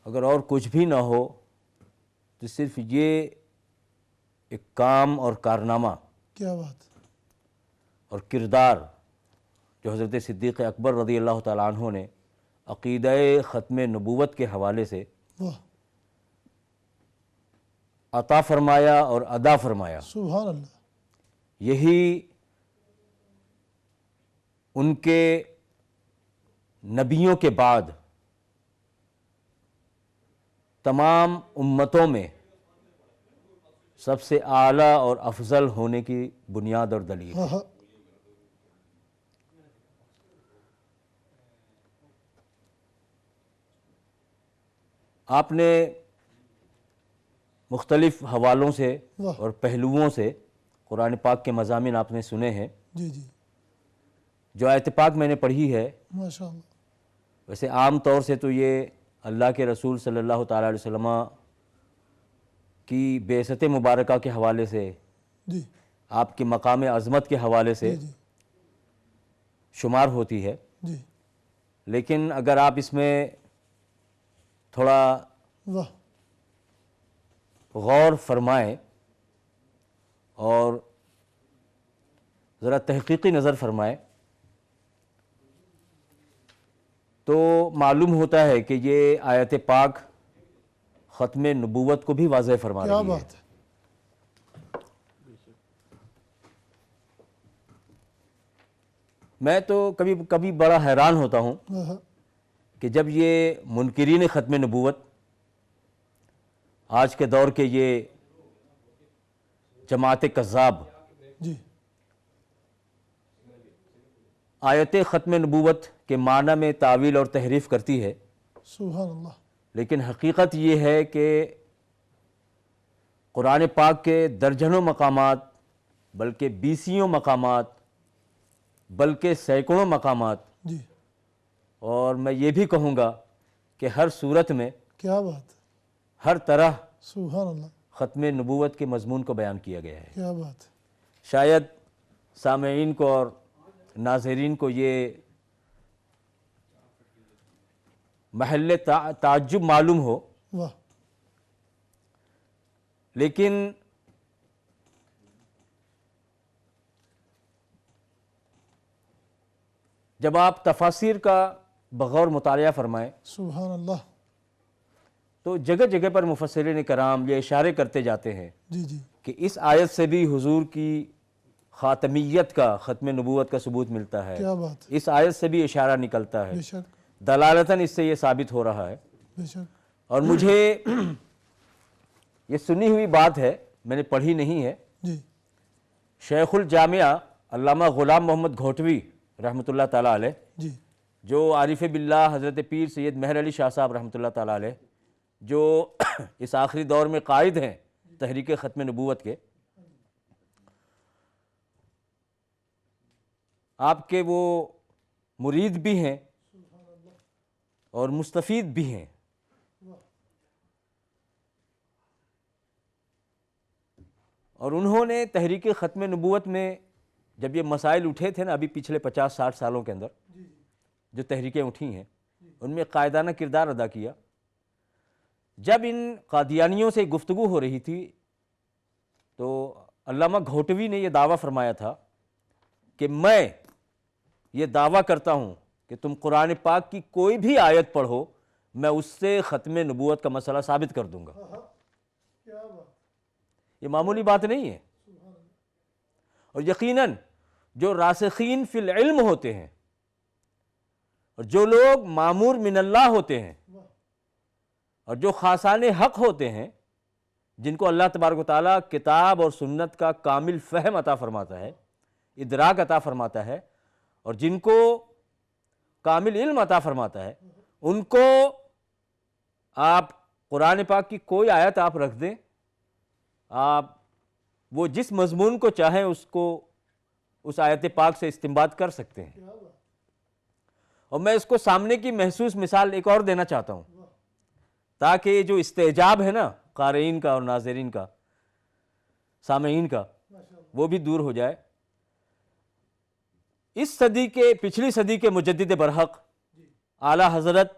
اگر اور کچھ بھی نہ ہو تو صرف یہ ایک کام اور کارنامہ کیا بات، اور کردار جو حضرت صدیق اکبر رضی اللہ تعالیٰ عنہ نے عقیدہ ختم نبوت کے حوالے سے واہ، عطا فرمایا اور ادا فرمایا، سبحان اللہ، یہی ان کے نبیوں کے بعد تمام امتوں میں سب سے اعلیٰ اور افضل ہونے کی بنیاد اور دلیل۔ ہاں ہاں، آپ نے مختلف حوالوں سے واہ، اور پہلوؤں سے قرآن پاک کے مضامین آپ نے سنے ہیں۔ جی جی، جو آیت پاک میں نے پڑھی ہے، ماشاء اللہ، ویسے عام طور سے تو یہ اللہ کے رسول صلی اللہ تعالیٰ علیہ وسلم کی بعثت مبارکہ کے حوالے سے، جی آپ کے مقام عظمت کے حوالے سے جی شمار ہوتی ہے، جی، لیکن اگر آپ اس میں تھوڑا واہ، غور فرمائیں اور ذرا تحقیقی نظر فرمائیں تو معلوم ہوتا ہے کہ یہ آیت پاک ختم نبوت کو بھی واضح فرما کیا رہی ہے۔ بات ہے، میں تو کبھی کبھی بڑا حیران ہوتا ہوں ہاں ہاں، کہ جب یہ منکرین ختم نبوت، آج کے دور کے یہ جماعت کذاب، جی آیت ختم نبوت کے معنی میں تعویل اور تحریف کرتی ہے، سبحان اللہ، لیکن حقیقت یہ ہے کہ قرآن پاک کے درجنوں مقامات، بلکہ بیسیوں مقامات، بلکہ سینکڑوں مقامات، جی اور میں یہ بھی کہوں گا کہ ہر صورت میں، کیا بات ہے، ہر طرح سبحان اللہ، ختم نبوت کے مضمون کو بیان کیا گیا ہے۔ کیا بات ہے، شاید سامعین کو اور ناظرین کو یہ محل تعجب معلوم ہو، واہ، لیکن جب آپ تفاسیر کا بغور مطالعہ فرمائیں سبحان اللہ، تو جگہ جگہ پر مفسرین کرام یہ اشارے کرتے جاتے ہیں جی جی، کہ اس آیت سے بھی حضور کی خاتمیت کا، ختم نبوت کا ثبوت ملتا ہے، کیا بات ہے، اس آیت سے بھی اشارہ نکلتا ہے، بے شک، دلالتاً اس سے یہ ثابت ہو رہا ہے۔ بے شک، اور مجھے یہ سنی ہوئی بات ہے، میں نے پڑھی نہیں ہے، جی شیخ الجامعہ علامہ غلام محمد گھوٹوی رحمۃ اللہ تعالیٰ علیہ، جی، جو عارف باللہ حضرت پیر سید مہر علی شاہ صاحب رحمۃ اللہ تعالیٰ علیہ، جو اس آخری دور میں قائد ہیں تحریک ختم نبوت کے، آپ کے وہ مرید بھی ہیں اور مستفید بھی ہیں۔ اور انہوں نے تحریک ختم نبوت میں جب یہ مسائل اٹھے تھے نا، ابھی پچھلے 50-60 سالوں کے اندر جو تحریکیں اٹھی ہیں، ان میں قائدانہ کردار ادا کیا۔ جب ان قادیانیوں سے گفتگو ہو رہی تھی تو علامہ گھوٹوی نے یہ دعویٰ فرمایا تھا کہ میں یہ دعویٰ کرتا ہوں کہ تم قرآن پاک کی کوئی بھی آیت پڑھو، میں اس سے ختم نبوت کا مسئلہ ثابت کر دوں گا۔ کیا بات، یہ معمولی بات نہیں ہے، اور یقیناً جو راسخین فی العلم ہوتے ہیں اور جو لوگ مامور من اللہ ہوتے ہیں اور جو خاصان حق ہوتے ہیں، جن کو اللہ تبارک و تعالیٰ کتاب اور سنت کا کامل فہم عطا فرماتا ہے، ادراک عطا فرماتا ہے، اور جن کو کامل علم عطا فرماتا ہے، ان کو آپ قرآن پاک کی کوئی آیت آپ رکھ دیں، آپ وہ جس مضمون کو چاہیں اس کو اس آیت پاک سے استنباط کر سکتے ہیں۔ اور میں اس کو سامنے کی محسوس مثال ایک اور دینا چاہتا ہوں تاکہ یہ جو استعجاب ہے نا قارئین کا اور ناظرین کا، سامعین کا، وہ بھی دور ہو جائے۔ اس صدی کے، پچھلی صدی کے مجدد برحق اعلیٰ حضرت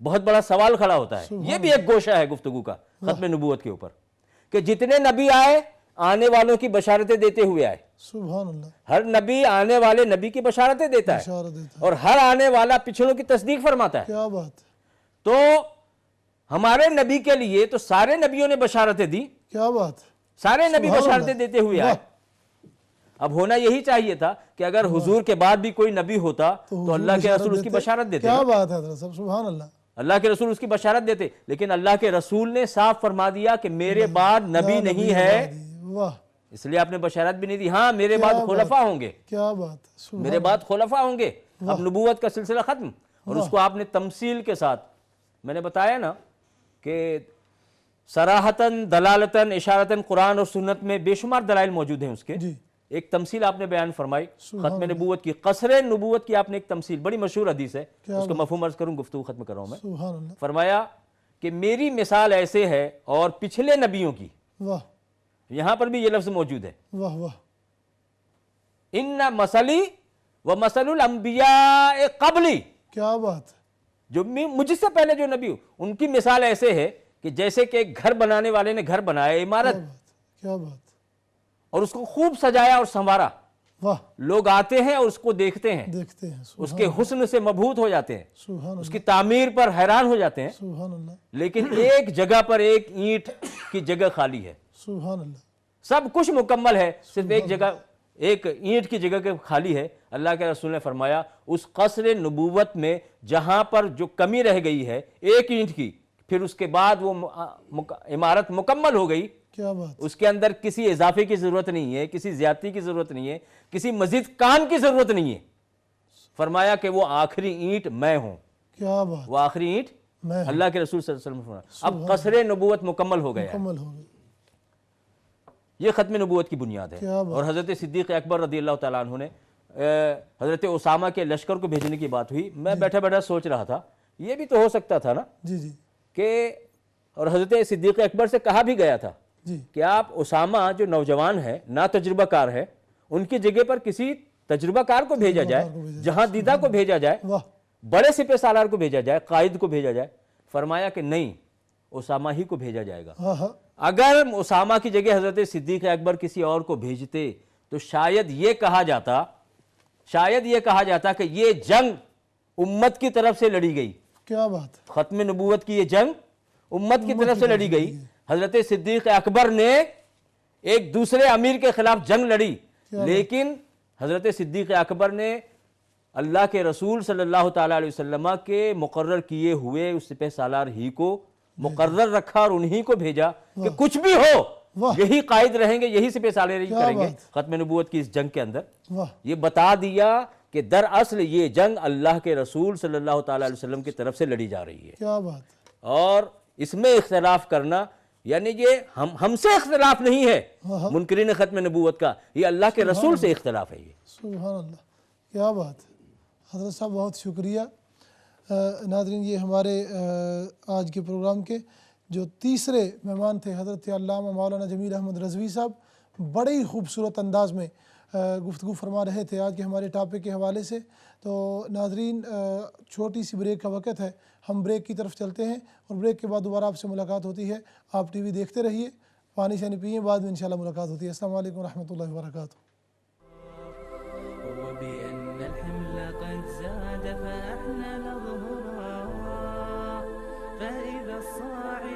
بہت بڑا سوال کھڑا ہوتا ہے. یہ بھی ایک گوشہ ہے گفتگو کا ختم نبوت کے اوپر کہ جتنے نبی آئے آنے والوں کی بشارتیں دیتے ہوئے آئے. سبحان اللہ. ہر نبی آنے والے نبی کی بشارتیں دیتا ہے اشارہ دیتا ہے. اور ہر آنے والا پچھلوں کی تصدیق فرماتا ہے. کیا بات ہے. تو ہمارے نبی کے لیے تو سارے نبیوں نے بشارتیں دی, کیا بات ہے. سارے نبی سبحان بشارتیں اللہ. دیتے ہوئے آئے. اب ہونا یہی چاہیے تھا کہ اگر حضور کے بعد بھی کوئی نبی ہوتا تو اللہ کے رسول اس کی بشارت دیتے. کیا بات ہے حضرت صاحب, سبحان اللہ. اللہ کے رسول اس کی بشارت دیتے, لیکن اللہ کے رسول نے صاف فرما دیا کہ میرے بعد نبی نہیں ہے, واہ. اس لیے آپ نے بشارت بھی نہیں دی. ہاں میرے بعد خلفاء ہوں گے, کیا بات ہے. میرے بعد خلفاء ہوں گے. اب نبوت کا سلسلہ ختم, اور اس کو آپ نے تمثیل کے ساتھ, میں نے بتایا نا کہ صراحتاً دلالتاً اشارتاً قرآن اور سنت میں بے شمار دلائل موجود ہیں اس کے. جی. ایک تمثیل آپ نے بیان فرمائی ختم نبوت کی, قصر نبوت کی آپ نے ایک تمثیل, بڑی مشہور حدیث ہے, اس کو مفہوم عرض کروں, گفتگو ختم کر رہا ہوں میں. سبحان اللہ. فرمایا کہ میری مثال ایسے ہے اور پچھلے نبیوں کی, واہ یہاں پر بھی یہ لفظ موجود ہے, واہ واہ. ان مثلی و مثل الانبیاء قبلی, کیا بات ہے. جو مجھ سے پہلے جو نبی ان کی مثال ایسے ہے کہ جیسے کہ ایک گھر بنانے والے نے گھر بنایا, عمارت, کیا بات. اور اس کو خوب سجایا اور سنوارا. واہ. لوگ آتے ہیں اور اس کو دیکھتے ہیں, دیکھتے ہیں. اس کے حسن سے مبہوت ہو جاتے ہیں, سبحان اس کی تعمیر پر حیران ہو جاتے ہیں, سبحان اللہ. لیکن ایک جگہ پر ایک اینٹ کی جگہ خالی ہے. سبحان اللہ. سب کچھ مکمل ہے, صرف ایک جگہ, ایک اینٹ کی جگہ کے خالی ہے. اللہ کے رسول نے فرمایا اس قصر نبوت میں جہاں پر جو کمی رہ گئی ہے ایک اینٹ کی, پھر اس کے بعد وہ عمارت مکمل ہو گئی. کیا بات. اس کے اندر کسی اضافے کی ضرورت نہیں ہے, کسی زیادتی کی ضرورت نہیں ہے, کسی مزید کام کی ضرورت نہیں ہے. فرمایا کہ وہ آخری اینٹ میں ہوں. کیا بات. وہ آخری اینٹ میں اللہ کے رسول صلی اللہ علیہ وسلم فرمایا. اب قصر نبوت مکمل ہو گیا ہے. مکمل ہو گئی. یہ ختم نبوت کی بنیاد ہے. اور حضرت صدیق اکبر رضی اللہ تعالیٰ عنہ نے حضرت اسامہ کے لشکر کو بھیجنے کی بات ہوئی, میں بیٹھا بیٹھا سوچ رہا تھا یہ بھی تو ہو سکتا تھا نا جی جی. کہ, اور حضرت صدیق اکبر سے کہا بھی گیا تھا جی. کہ آپ اسامہ جو نوجوان ہے, نا تجربہ کار ہے, ان کی جگہ پر کسی تجربہ کار کو بھیجا جائے, جہاں دیدہ کو بھیجا جائے, واہ. بڑے سپہ سالار کو بھیجا جائے, قائد کو بھیجا جائے. فرمایا کہ نہیں, اسامہ ہی کو بھیجا جائے گا. ہاں ہاں. اگر اسامہ کی جگہ حضرت صدیق اکبر کسی اور کو بھیجتے تو شاید یہ کہا جاتا کہ یہ جنگ امت کی طرف سے لڑی گئی. کیا بات. ختم نبوت کی یہ جنگ امت کی طرف سے لڑی گئی. حضرت صدیق اکبر نے ایک دوسرے امیر کے خلاف جنگ لڑی, لیکن حضرت صدیق اکبر نے اللہ کے رسول صلی اللہ تعالیٰ علیہ وسلم کے مقرر کیے ہوئے اس سپہ سالار ہی کو مقرر رکھا اور انہی کو بھیجا کہ کچھ بھی ہو یہی قائد رہیں گے, یہی سپہ سالاری کریں گے ختم نبوت کی اس جنگ کے اندر. یہ بتا دیا کہ دراصل یہ جنگ اللہ کے رسول صلی اللہ تعالیٰ علیہ وسلم کی طرف سے لڑی جا رہی ہے. کیا بات. اور اس میں اختلاف کرنا, یعنی یہ ہم سے اختلاف نہیں ہے منکرین ختم نبوت کا, یہ اللہ کے رسول سے اختلاف ہے. یہ سبحان اللہ. کیا بات. حضرت صاحب بہت شکریہ. ناظرین, یہ ہمارے آج کے پروگرام کے جو تیسرے مہمان تھے حضرت علامہ مولانا جمیل احمد رضوی صاحب, بڑے ہی خوبصورت انداز میں گفتگو فرما رہے تھے آج کے ہمارے ٹاپک کے حوالے سے. تو ناظرین, چھوٹی سی بریک کا وقت ہے, ہم بریک کی طرف چلتے ہیں اور بریک کے بعد دوبارہ آپ سے ملاقات ہوتی ہے. آپ ٹی وی دیکھتے رہیے, پانی شانی پئیں, بعد میں انشاءاللہ ملاقات ہوتی ہے. السلام علیکم ورحمۃ اللہ وبرکاتہ. فإذا الصاعد